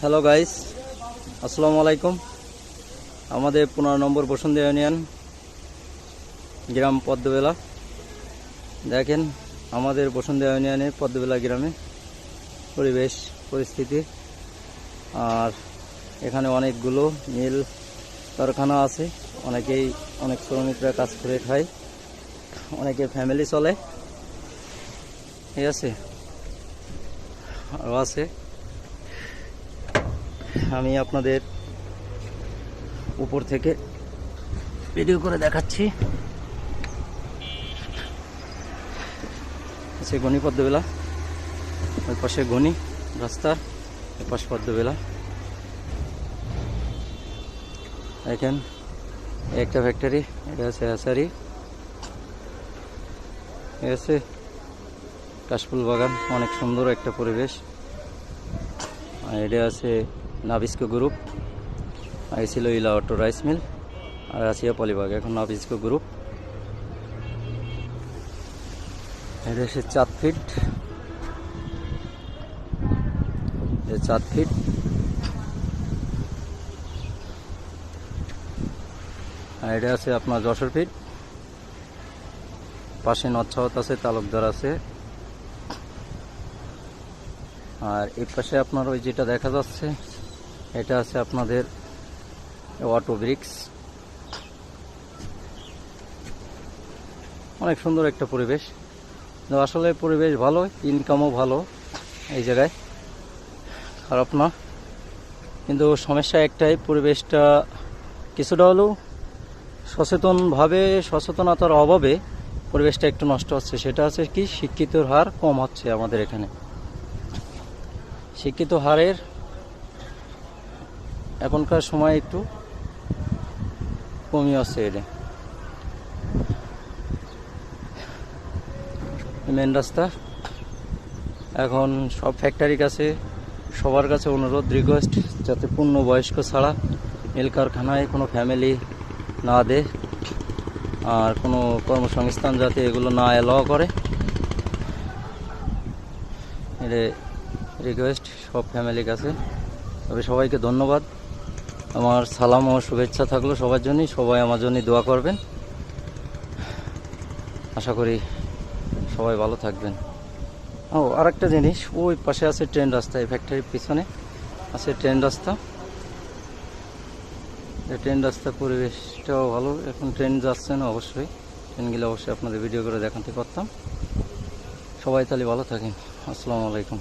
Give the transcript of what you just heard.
Hello guys, আসসালামু আলাইকুম। আমাদের 15 নম্বর বসুন্ধরা ইউনিয়ন গ্রাম পদ্মবেলা। দেখেন আমাদের বসুন্ধরা ইউনিয়নে পদ্মবেলা গ্রামে পরিবেশ পরিস্থিতি। আর এখানে অনেকগুলো মিল কারখানা আছে, অনেক শ্রমিকরা কাজ করে খায়, অনেকের ফ্যামিলি চলে, ঠিক আছে। আরও আছে, আমি আপনাদের উপর থেকে ভিডিও করে দেখাচ্ছি। আছে গণি পদ্মবেলা, ওই পাশে গণি রাস্তার ওই পাশে পদ্মবেলা। দেখেন একটা ফ্যাক্টরি, এটা আছে হ্যাচারি, ঠিক আছে। কাশফুল বাগান, অনেক সুন্দর একটা পরিবেশ। আর এটা আছে নাবিস্কো গ্রুপ, আগে ছিল ইলা অটো রাইস মিল, আর আসিয়া পলিবাগ, এখন নাবিস্কো গ্রুপ। এটা হচ্ছে 4 ফিট, 4 ফিট। আর এটা আছে আপনার 10 ফিট। পাশে নচ্ছাওত আছে, তালুকদার আছে। আর এই পাশে আপনার ওই যেটা দেখা যাচ্ছে, এটা আছে আপনাদের অটো ব্রিক্স। অনেক সুন্দর একটা পরিবেশ, আসলে পরিবেশ ভালো, ইনকামও ভালো এই জায়গায়, খারাপ না। কিন্তু সমস্যা একটাই, পরিবেশটা কিছুটা হলেও সচেতনতার অভাবে পরিবেশটা একটু নষ্ট হচ্ছে। সেটা হচ্ছে কি, শিক্ষিতর হার কম হচ্ছে আমাদের এখানে। শিক্ষিত হারের এখনকার সময় একটু কমই আছে। এটা মেন রাস্তা। এখন সব ফ্যাক্টরির কাছে, সবার কাছে অনুরোধ, রিকোয়েস্ট, যাতে পূর্ণবয়স্ক ছাড়া মিল কারখানায় কোনো ফ্যামিলি না দেয়, আর কোনো কর্মসংস্থান যাতে এগুলো না অ্যালাউ করে। এটা রিকোয়েস্ট সব ফ্যামিলির কাছে। তবে সবাইকে ধন্যবাদ, আমার সালাম ও শুভেচ্ছা থাকলো সবার জন্যই। সবাই আমার জন্য দোয়া করবেন, আশা করি সবাই ভালো থাকবেন। ও আরেকটা জিনিস, ওই পাশে আছে ট্রেন রাস্তা, এই ফ্যাক্টরির পিছনে আছে ট্রেন রাস্তা। ট্রেন রাস্তার পরিবেশটাও ভালো। এখন ট্রেন যাচ্ছে না, অবশ্যই ট্রেনগুলো অবশ্যই আপনাদের ভিডিও করে দেখাতে পারতাম। সবাই তাহলে ভালো থাকেন। আসসালামু আলাইকুম।